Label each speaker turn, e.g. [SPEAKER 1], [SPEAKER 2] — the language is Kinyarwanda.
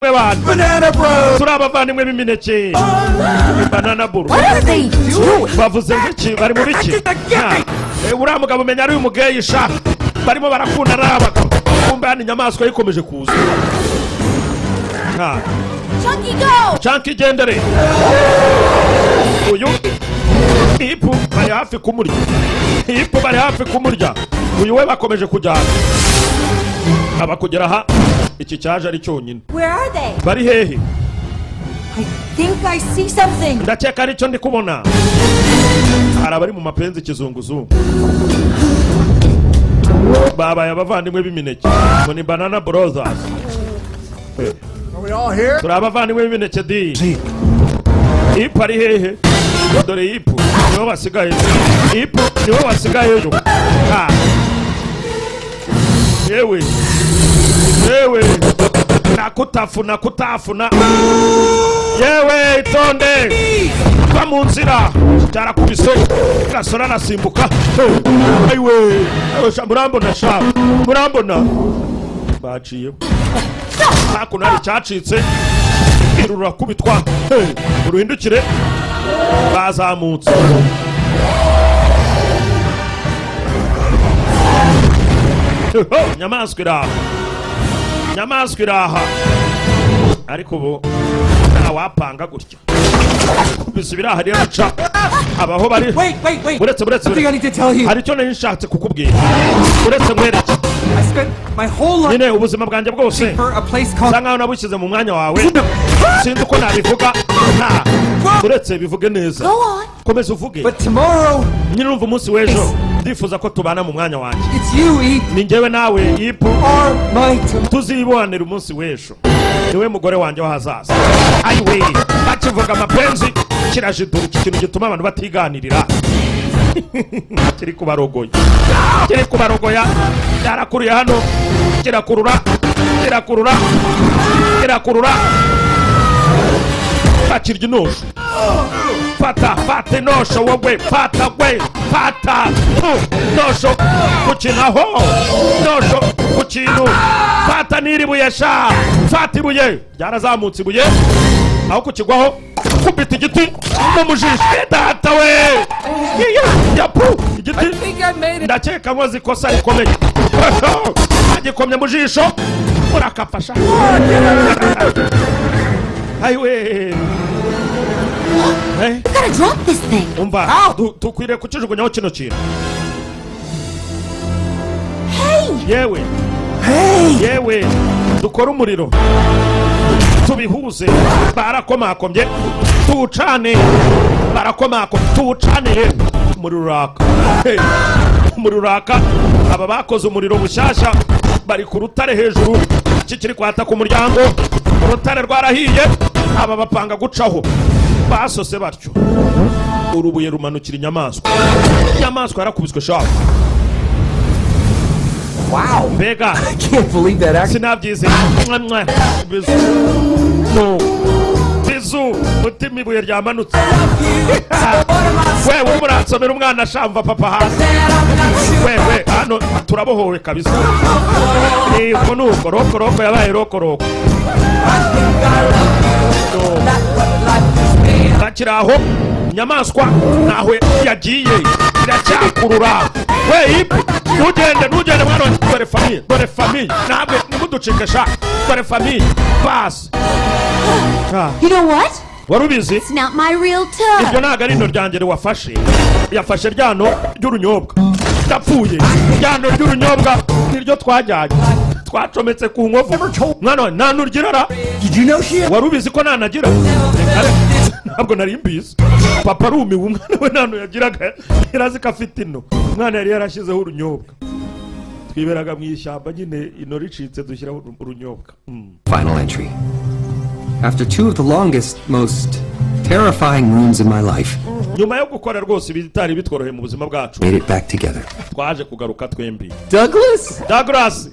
[SPEAKER 1] Banana bros.
[SPEAKER 2] Turabavandimwe b'imineke. Banana bros.
[SPEAKER 1] What are they doing?
[SPEAKER 2] Bavuze iki bari mu biki? Uriya mugabo umenya ari umugeyi sha. Barimo barakunda n'abagabo. Kumbe hano inyamaswa yikomeje kuza.
[SPEAKER 1] Chunky go.
[SPEAKER 2] Chunky gendere. Uyu ipu bari hafi kumurya. Ipu bari hafi kumurya. Uyu we bakomeje kujyana. Abakugera ha iki cyaje ari cyonyine.
[SPEAKER 1] Where are they?
[SPEAKER 2] Bari hehe?
[SPEAKER 1] I think I see something.
[SPEAKER 2] Ndakeka ari cyo ndi kubona. Arabari mu mapenzi kizunguzungu. Baba yabavandimwe b'imineke. Ngo ni Banana Brothers.
[SPEAKER 3] Are we all here?
[SPEAKER 2] Turabavandimwe b'imineke di. Ipu ari hehe? Dore ipu. Niho basigaye. Ipu niho basigaye yo. Yewe. Yewe. Nakutafuna. Yewe itonde. Va mu nzira. Byarakubise. Gasora nasimbuka. Ayiwe. Murambona sha. Murambona. Baciye. Hakuno hari cyacitse. Irura kubitwa. Uruhindukire. Bazamutse. Nyamaswa iraha. Ariko bo wapanga gutya. Bisubira hari aca. Abaho bari.
[SPEAKER 4] Wait.
[SPEAKER 2] Buretse.
[SPEAKER 4] I think I need to tell you.
[SPEAKER 2] Hari cyo nishatse kukubwira. Buretse mwereke.
[SPEAKER 4] I spent my whole life
[SPEAKER 2] Nine ubuzima bwanjye bwose.
[SPEAKER 4] for a place called.
[SPEAKER 2] Sanga nabushyize mu mwanya wawe. Sinzi uko nabivuga. Buretse bivuge neza.
[SPEAKER 1] Go on.
[SPEAKER 2] Komeza uvuge.
[SPEAKER 4] But tomorrow,
[SPEAKER 2] Nyine urumva umunsi w'ejo. Ndifuza ko tubana mu mwanya wanjye.
[SPEAKER 4] it's you, E.
[SPEAKER 2] Ni njyewe nawe ipu.
[SPEAKER 4] Are my
[SPEAKER 2] Tuzibanira umunsi w'ejo. Niwe mugore wanjye wahazaza. Ayiwe. Bakivuga amapenzi. Kirajidura ikintu gituma abantu batiganirira. Kiri kubarogoya. Yarakuruye hano. Kirakurura. Bakirya inosho. Fata inosho wowe. Fata. Nosho gukinaho. Nosho gukinu. Fata n'iribuye sha. Fata ibuye. Byarazamutse ibuye. Aho kukigwaho. Kubita igiti no mujisho. Data we. Yapu. Igiti. Ndakeka ngo zikosa rikomeye. Agikomye mu jisho. Urakafasha. Ayiwe.
[SPEAKER 1] You gotta drop this thing.
[SPEAKER 2] Umva, tukwiriye kukijugunyaho kino kintu. Yewe, dukora umuriro. Tubihuze. Barakomakomye. Tuwucane. Tuwucane. Umuriro uraka. Aba bakoze umuriro bushyashya. Bari ku rutare hejuru. Kikiri kwata ku muryango. Urutare rwarahiye. Aba bapanga gucaho. Basose batyo. Urubuye rumanukira inyamaswa. Inyamaswa yarakubiswe sha.
[SPEAKER 4] Wow.
[SPEAKER 2] Bega.
[SPEAKER 4] I can't believe that actually.
[SPEAKER 2] Sinabyize. Bizu. No. Bizu. Mutima ibuye ryamanutse. Wewe umuransomera umwana shamva papa hasi. Wewe hano turabohowe kabisa. Ko nuko roko yabaye roko. Bakiraho nyamaswa nawe yagiye iracyakurura. We ntugende mwana wanjye. Dore famille ntabwo nimuducikesha. Dore famille bas.
[SPEAKER 1] You know what?
[SPEAKER 2] Warubizi?
[SPEAKER 1] It's not my real toe.
[SPEAKER 2] Ibyo ntago ari ino ryanjye wafashe. Yafashe ryano ry'urunyobwa. Ndapfuye. Ryano ry'urunyobwa niryo twajyanye. Twacometse ku nkovu. Mwana nanurgirara.
[SPEAKER 4] Did you know she?
[SPEAKER 2] Warubizi ko nanagira? Ntabwo nari mbizi. Papa arumiwe umwana we nano yagiraga. Irazi ko afite ino. Umwana yari yarashyizeho urunyobwa. Twiberaga mu ishyamba nyine ino ricitse dushyiraho urunyobwa.
[SPEAKER 5] Final entry. After two of the longest, most terrifying rooms in my life,
[SPEAKER 2] nyuma yo gukora rwose bitari bitworoheye mu buzima bwacu,
[SPEAKER 5] made it back together.
[SPEAKER 2] Twaje kugaruka twembi.
[SPEAKER 4] Douglas?
[SPEAKER 2] Douglas